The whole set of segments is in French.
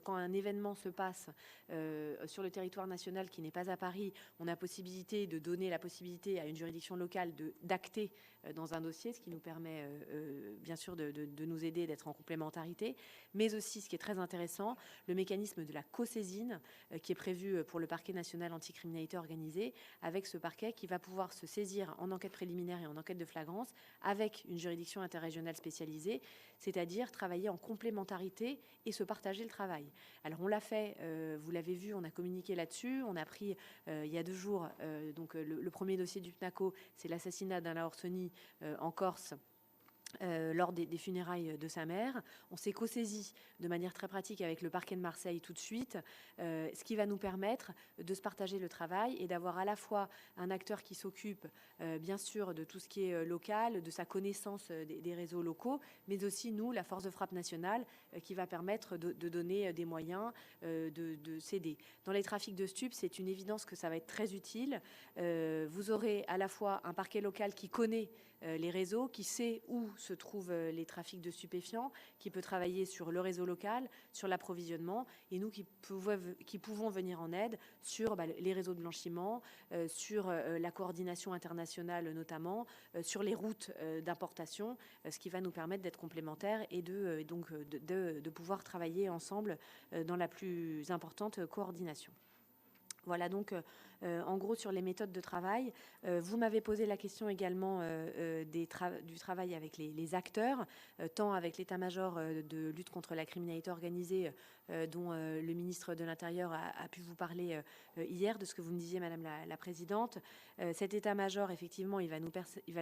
quand un événement se passe sur le territoire national qui n'est pas à Paris, on a possibilité de donner la possibilité à une juridiction locale d'acter dans un dossier, ce qui nous permet bien sûr de nous aider, d'être en complémentarité, mais aussi, ce qui est très intéressant, le mécanisme de la co-saisine qui est prévu pour le parquet national anticriminalité organisée, avec ce parquet qui va pouvoir se saisir en enquête préliminaire et en enquête de flagrance avec une juridiction interrégionale spécialisée, c'est-à-dire travailler en complémentarité et se partager le travail. Alors on l'a fait, vous l'avez vu, on a communiqué là-dessus, on a pris il y a 2 jours donc le premier dossier du PNACO, c'est l'assassinat d'Alain Orsoni en Corse. Lors des funérailles de sa mère. On s'est co-saisi de manière très pratique avec le parquet de Marseille tout de suite, ce qui va nous permettre de se partager le travail et d'avoir à la fois un acteur qui s'occupe bien sûr de tout ce qui est local, de sa connaissance des réseaux locaux, mais aussi nous, la force de frappe nationale, qui va permettre de donner des moyens de s'aider. Dans les trafics de stupes, c'est une évidence que ça va être très utile. Vous aurez à la fois un parquet local qui connaît les réseaux, qui sait où se trouvent les trafics de stupéfiants, qui peut travailler sur le réseau local, sur l'approvisionnement, et nous qui pouvons venir en aide sur les réseaux de blanchiment, sur la coordination internationale notamment, sur les routes d'importation, ce qui va nous permettre d'être complémentaires et de pouvoir travailler ensemble dans la plus importante coordination. Voilà donc en gros sur les méthodes de travail. Vous m'avez posé la question également du travail avec les acteurs, tant avec l'état-major de lutte contre la criminalité organisée dont le ministre de l'Intérieur a pu vous parler hier, de ce que vous me disiez Madame la Présidente. Cet état-major, effectivement, il va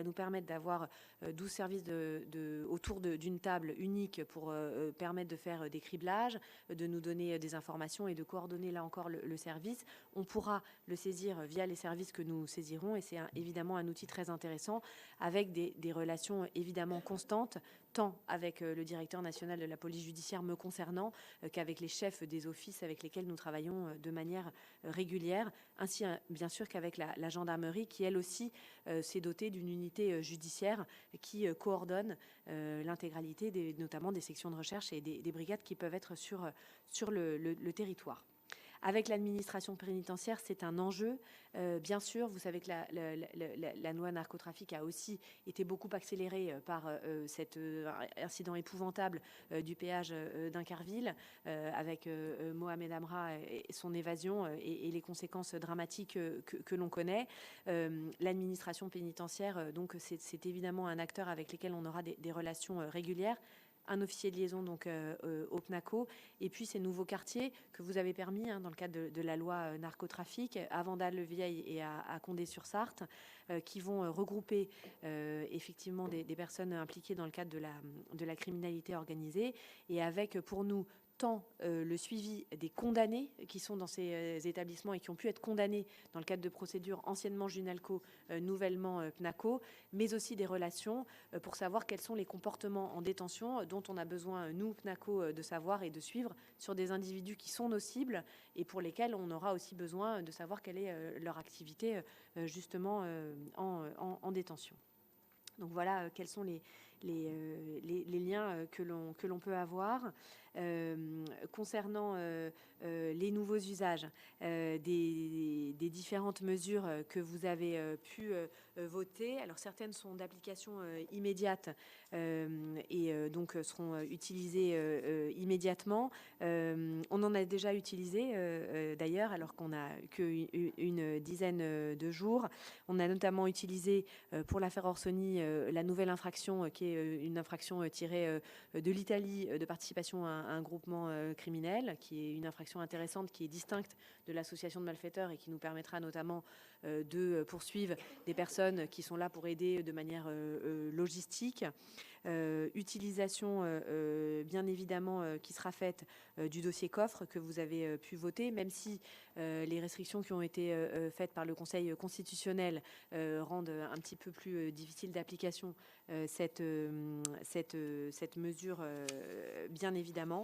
nous permettre d'avoir 12 services autour d'une table unique pour permettre de faire des criblages, de nous donner des informations et de coordonner là encore le service. On pourra le saisir via les services que nous saisirons et c'est évidemment un outil très intéressant avec des relations évidemment constantes, tant avec le directeur national de la police judiciaire me concernant qu'avec les chefs des offices avec lesquels nous travaillons de manière régulière, ainsi bien sûr qu'avec la gendarmerie qui elle aussi s'est dotée d'une unité judiciaire qui coordonne l'intégralité notamment des sections de recherche et des brigades qui peuvent être sur le territoire. Avec l'administration pénitentiaire, c'est un enjeu. Bien sûr, vous savez que la loi narcotrafic a aussi été beaucoup accélérée par cet incident épouvantable du péage d'Incarville avec Mohamed Amra et son évasion et les conséquences dramatiques que l'on connaît. L'administration pénitentiaire, donc, c'est évidemment un acteur avec lequel on aura des relations régulières. Un officier de liaison donc au PNACO, et puis ces nouveaux quartiers que vous avez permis dans le cadre de la loi narcotrafic à Vandal-le-Vieil et à Condé-sur-Sarthe, qui vont regrouper effectivement des personnes impliquées dans le cadre de la criminalité organisée, et avec pour nous tant le suivi des condamnés qui sont dans ces établissements et qui ont pu être condamnés dans le cadre de procédures anciennement Junalco, nouvellement PNACO, mais aussi des relations pour savoir quels sont les comportements en détention dont on a besoin, nous, PNACO, de savoir et de suivre sur des individus qui sont nos cibles et pour lesquels on aura aussi besoin de savoir quelle est leur activité justement en détention. Donc voilà quels sont les liens que l'on peut avoir. Concernant les nouveaux usages des différentes mesures que vous avez pu voter, alors certaines sont d'application immédiate et donc seront utilisées immédiatement. On en a déjà utilisé d'ailleurs alors qu'on n'a qu'une dizaine de jours. On a notamment utilisé pour l'affaire Orsoni la nouvelle infraction qui est une infraction tirée de l'Italie de participation à un groupement criminel, qui est une infraction intéressante, qui est distincte de l'association de malfaiteurs et qui nous permettra notamment de poursuivre des personnes qui sont là pour aider de manière logistique. Utilisation bien évidemment qui sera faite du dossier coffre que vous avez pu voter, même si les restrictions qui ont été faites par le Conseil constitutionnel rendent un petit peu plus difficile d'application cette mesure bien évidemment.